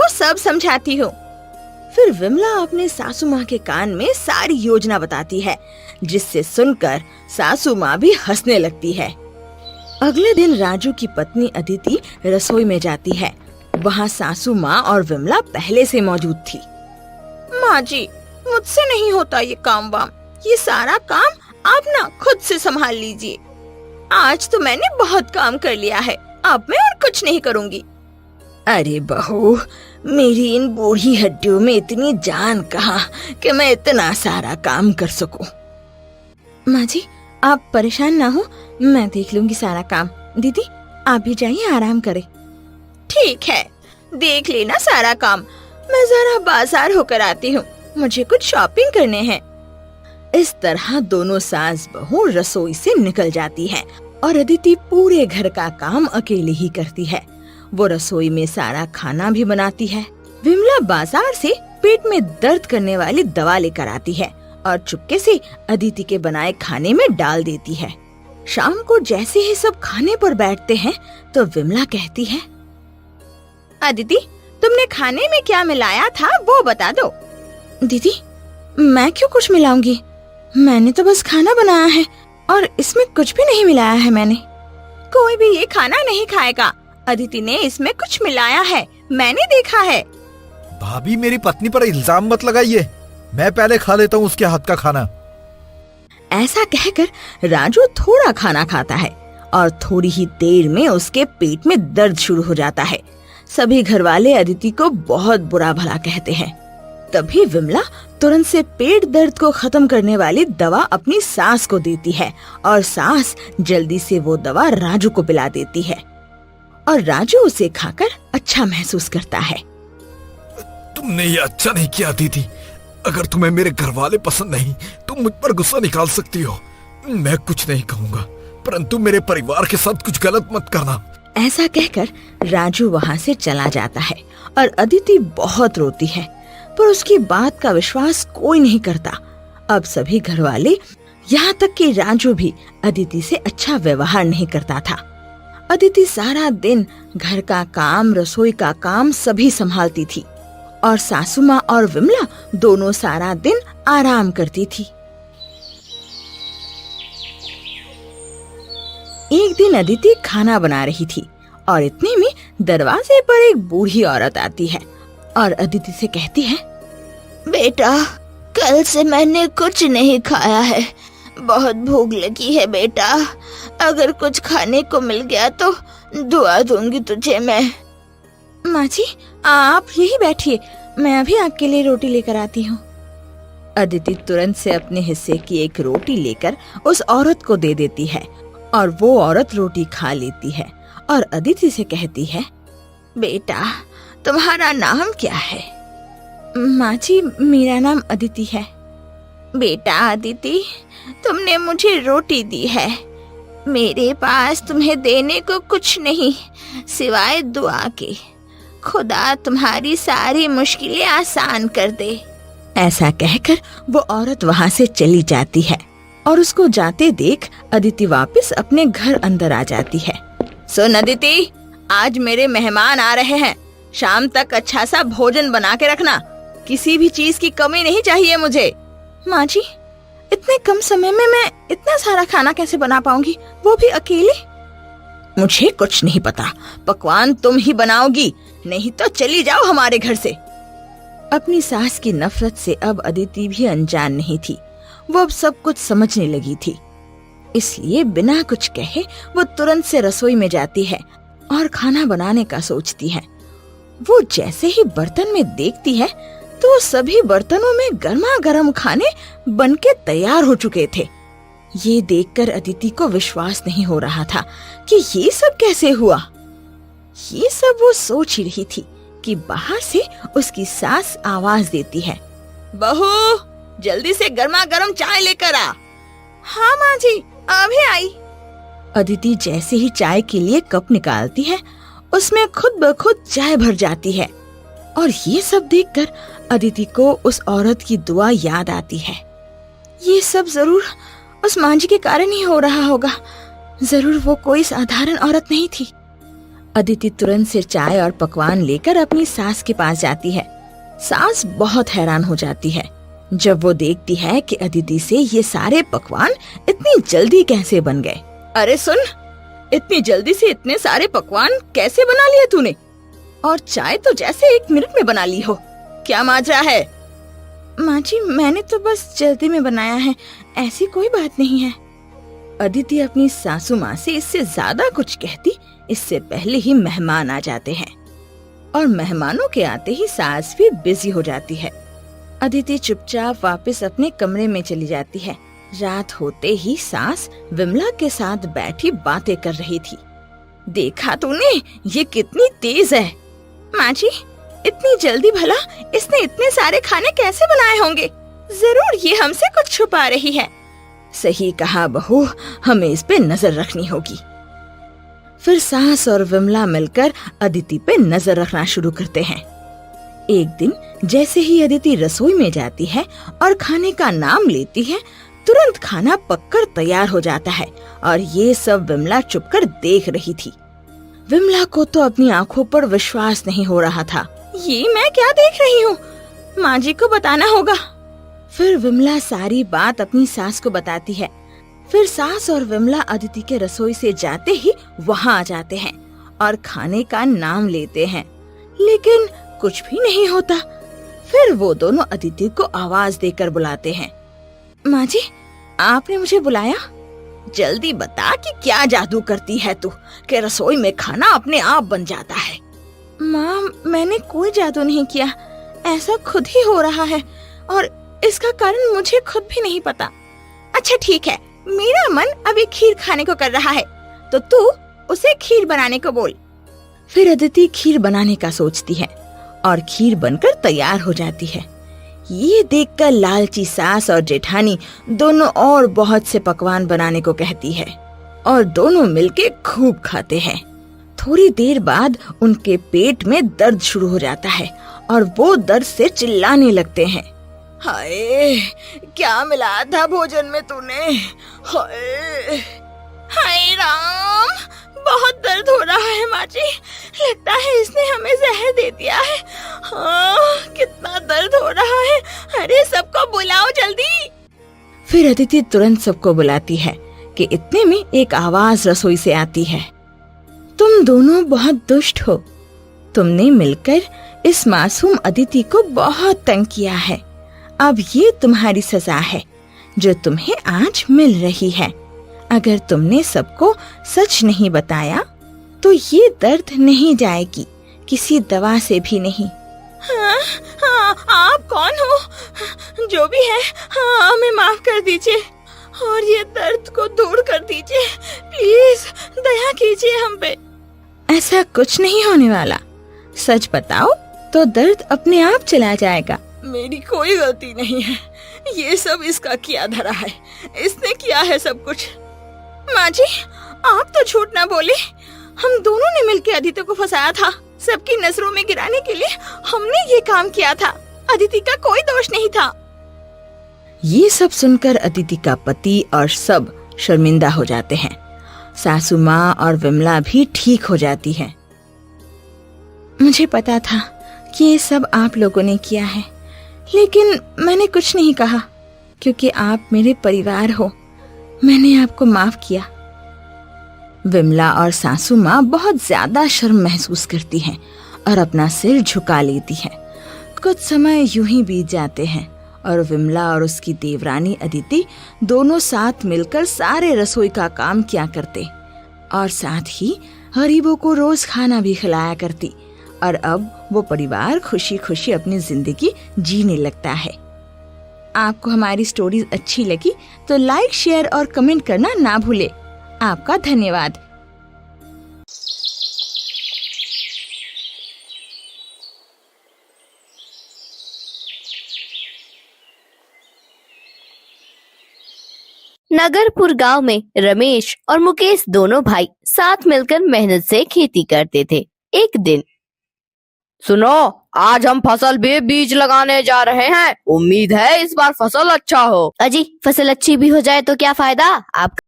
को सब समझाती हूँ। फिर विमला अपने सासू माँ के कान में सारी योजना बताती है, जिससे सुनकर सासू माँ भी हंसने लगती है। अगले दिन राजू की पत्नी अदिति रसोई में जाती है। वहाँ सासू माँ और विमला पहले से मौजूद थी। माँ जी, मुझसे नहीं होता ये काम वाम, ये सारा काम आप ना खुद से संभाल लीजिए। आज तो मैंने बहुत काम कर लिया है, अब मैं और कुछ नहीं करूँगी। अरे बहू, मेरी इन बूढ़ी हड्डियों में इतनी जान कहाँ कि मैं इतना सारा काम कर सकूं। माँ जी, आप परेशान ना हो, मैं देख लूंगी सारा काम। दीदी, आप भी जाइए, आराम करें। ठीक है, देख लेना सारा काम, मैं जरा बाजार होकर आती हूँ, मुझे कुछ शॉपिंग करने हैं। इस तरह दोनों सास बहू रसोई से निकल जाती हैं और अदिति पूरे घर का काम अकेले ही करती है। वो रसोई में सारा खाना भी बनाती है। विमला बाजार से पेट में दर्द करने वाली दवा लेकर आती है और चुपके से अदिति के बनाए खाने में डाल देती है। शाम को जैसे ही सब खाने पर बैठते हैं तो विमला कहती है, अदिति, तुमने खाने में क्या मिलाया था वो बता दो। दीदी, मैं क्यों कुछ मिलाऊंगी, मैंने तो बस खाना बनाया है और इसमें कुछ भी नहीं मिलाया है मैंने। कोई भी ये खाना नहीं खाएगा, अदिति ने इसमें कुछ मिलाया है, मैंने देखा है। भाभी, मेरी पत्नी पर इल्जाम मत लगाइए, मैं पहले खा लेता हूँ उसके हाथ का खाना। ऐसा कहकर राजू थोड़ा खाना खाता है और थोड़ी ही देर में उसके पेट में दर्द शुरू हो जाता है। सभी घरवाले अदिति को बहुत बुरा भला कहते हैं। तभी विमला तुरंत से पेट दर्द को खत्म करने वाली दवा अपनी सास को देती है और सास जल्दी से वो दवा राजू को पिला देती है और राजू उसे खाकर अच्छा महसूस करता है। तुमने ये अच्छा नहीं किया दीदी, अगर तुम्हें मेरे घरवाले पसंद नहीं तो मुझ पर गुस्सा निकाल सकती हो, मैं कुछ नहीं कहूँगा, परंतु मेरे परिवार के साथ कुछ गलत मत करना। ऐसा कहकर राजू वहाँ से चला जाता है और अदिति बहुत रोती है, पर उसकी बात का विश्वास कोई नहीं करता। अब सभी घरवाले, यहाँ तक कि राजू भी अदिति से अच्छा व्यवहार नहीं करता था। अदिति सारा दिन घर का काम, रसोई का काम सभी संभालती थी और सासू माँ और विमला दोनों सारा दिन आराम करती थी। एक दिन अदिति खाना बना रही थी और इतने में दरवाजे पर एक बूढ़ी औरत आती है और अदिति से कहती है, बेटा, कल से मैंने कुछ नहीं खाया है, बहुत भूख लगी है बेटा, अगर कुछ खाने को मिल गया तो दुआ दूंगी तुझे मैं। माँ जी, आप यही बैठिए, मैं अभी आपके लिए रोटी लेकर आती हूँ। अदिति तुरंत से अपने हिस्से की एक रोटी लेकर उस औरत को दे देती है और वो औरत रोटी खा लेती है और अदिति से कहती है, बेटा, तुम्हारा नाम क्या है? माँ जी, मेरा नाम अदिति है। बेटा अदिति, तुमने मुझे रोटी दी है, मेरे पास तुम्हें देने को कुछ नहीं सिवाय दुआ के। खुदा तुम्हारी सारी मुश्किलें आसान कर दे। ऐसा कहकर वो औरत वहाँ से चली जाती है और उसको जाते देख अदिति वापस अपने घर अंदर आ जाती है। सुन अदिति, आज मेरे मेहमान आ रहे हैं, शाम तक अच्छा सा भोजन बना के रखना, किसी भी चीज की कमी नहीं चाहिए मुझे। माँ जी, इतने कम समय में मैं इतना सारा खाना कैसे बना पाऊंगी, वो भी अकेले? मुझे कुछ नहीं पता, पकवान तुम ही बनाओगी, नहीं तो चली जाओ हमारे घर से। अपनी सास की नफरत से अब अदिति भी अनजान नहीं थी, वो अब सब कुछ समझने लगी थी। इसलिए बिना कुछ कहे वो तुरंत से रसोई में जाती है और खाना बनाने का सोचती है। वो जैसे ही बर्तन में देखती है तो सभी बर्तनों में गर्मा गर्म खाने बनके तैयार हो चुके थे। ये देखकर अदिति को विश्वास नहीं हो रहा था कि ये सब कैसे हुआ। ये सब वो सोच ही रही थी कि बाहर से उसकी सास आवाज देती है, बहू, जल्दी से गर्मा गर्म चाय लेकर आ। हाँ माँ जी, अभी आई। अदिति जैसे ही चाय के लिए कप निकालती है, उसमें खुद ब खुद चाय भर जाती है और ये सब देखकर अदिति को उस औरत की दुआ याद आती है। ये सब जरूर उस माँ जी के कारण ही हो रहा होगा, जरूर वो कोई साधारण औरत नहीं थी। अदिति तुरंत से चाय और पकवान लेकर अपनी सास के पास जाती है। सास बहुत हैरान हो जाती है जब वो देखती है कि अदिति से ये सारे पकवान इतनी जल्दी कैसे बन गए। अरे सुन, इतनी जल्दी से इतने सारे पकवान कैसे बना लिए तूने? और चाय तो जैसे 1 मिनट में बना ली हो। क्या माजरा है? माँ जी, मैंने तो बस जल्दी में बनाया है, ऐसी कोई बात नहीं है। अदिति अपनी सासू माँ से इससे ज्यादा कुछ कहती, इससे पहले ही मेहमान आ जाते हैं और मेहमानों के आते ही सास भी बिजी हो जाती है। अदिति चुपचाप वापस अपने कमरे में चली जाती है। रात होते ही सास विमला के साथ बैठी बातें कर रही थी। देखा तूने, ये कितनी तेज है। माँ जी, इतनी जल्दी भला इसने इतने सारे खाने कैसे बनाए होंगे? जरूर ये हमसे कुछ छुपा रही है। सही कहा बहू, हमें इस पे नजर रखनी होगी। फिर सास और विमला मिलकर अदिति पे नजर रखना शुरू करते हैं। एक दिन जैसे ही अदिति रसोई में जाती है और खाने का नाम लेती है, तुरंत खाना पककर तैयार हो जाता है और ये सब विमला चुपकर देख रही थी। विमला को तो अपनी आंखों पर विश्वास नहीं हो रहा था। ये मैं क्या देख रही हूँ? माँ जी को बताना होगा। फिर विमला सारी बात अपनी सास को बताती है। फिर सास और विमला अदिति के रसोई से जाते ही वहाँ आ जाते हैं और खाने का नाम लेते हैं, लेकिन कुछ भी नहीं होता। फिर वो दोनों अदिति को आवाज देकर बुलाते हैं। माँ जी, आपने मुझे बुलाया? जल्दी बता कि क्या जादू करती है तू कि रसोई में खाना अपने आप बन जाता है। माँ, मैंने कोई जादू नहीं किया, ऐसा खुद ही हो रहा है और इसका कारण मुझे खुद भी नहीं पता। अच्छा ठीक है, मेरा मन अभी खीर खाने को कर रहा है, तो तू उसे खीर बनाने को बोल। फिर अदिति खीर बनाने का सोचती है और खीर बनकर तैयार हो जाती है। ये देखकर लालची सास और जेठानी दोनों और बहुत से पकवान बनाने को कहती है और दोनों मिलके खूब खाते हैं। थोड़ी देर बाद उनके पेट में दर्द शुरू हो जाता है और वो दर्द से चिल्लाने लगते हैं। हाय, क्या मिला था भोजन में तूने? हाय हाय राम, बहुत दर्द हो रहा है माँ जी, लगता है इसने हमें जहर दे दिया है। हाँ, कितना दर्द हो रहा है। अरे सबको बुलाओ जल्दी। फिर अदिति तुरंत सबको बुलाती है कि इतने में एक आवाज रसोई से आती है। तुम दोनों बहुत दुष्ट हो, तुमने मिलकर इस मासूम अदिति को बहुत तंग किया है। अब ये तुम्हारी सजा है जो तुम्हें आज मिल रही है। अगर तुमने सबको सच नहीं बताया तो ये दर्द नहीं जाएगी, किसी दवा से भी नहीं। हाँ, आप कौन हो? जो भी है, हाँ, हमें माफ कर दीजिए और ये दर्द को दूर कर दीजिए। प्लीज दया कीजिए हम पे। ऐसा कुछ नहीं होने वाला, सच बताओ तो दर्द अपने आप चला जाएगा। मेरी कोई गलती नहीं है, ये सब इसका किया धरा है, इसने किया है सब कुछ। माँ जी, आप तो झूठ ना बोले, हम दोनों ने मिलकर अदिति को फंसाया था। सबकी नजरों में गिराने के लिए हमने ये काम किया था, अदिति का कोई दोष नहीं था। ये सब सुनकर अदिति का पति और सब शर्मिंदा हो जाते हैं। सासू माँ और विमला भी ठीक हो जाती है। मुझे पता था कि ये सब आप लोगों ने किया है, लेकिन मैंने कुछ नहीं कहा क्योंकि आप मेरे परिवार हो। मैंने आपको माफ किया। विमला और सासू माँ बहुत ज्यादा शर्म महसूस करती हैं और अपना सिर झुका लेती हैं। कुछ समय यूं ही बीत जाते हैं और विमला और उसकी देवरानी अदिति दोनों साथ मिलकर सारे रसोई का काम किया करते और साथ ही गरीबों को रोज खाना भी खिलाया करती। और अब वो परिवार खुशी खुशी अपनी जिंदगी जीने लगता है। आपको हमारी स्टोरी अच्छी लगी तो लाइक, शेयर और कमेंट करना ना भूले। आपका धन्यवाद। नगरपुर गांव में रमेश और मुकेश दोनों भाई साथ मिलकर मेहनत से खेती करते थे। एक दिन, सुनो, आज हम फसल भी बीज लगाने जा रहे हैं। उम्मीद है इस बार फसल अच्छा हो। अजी फसल अच्छी भी हो जाए तो क्या फायदा, आप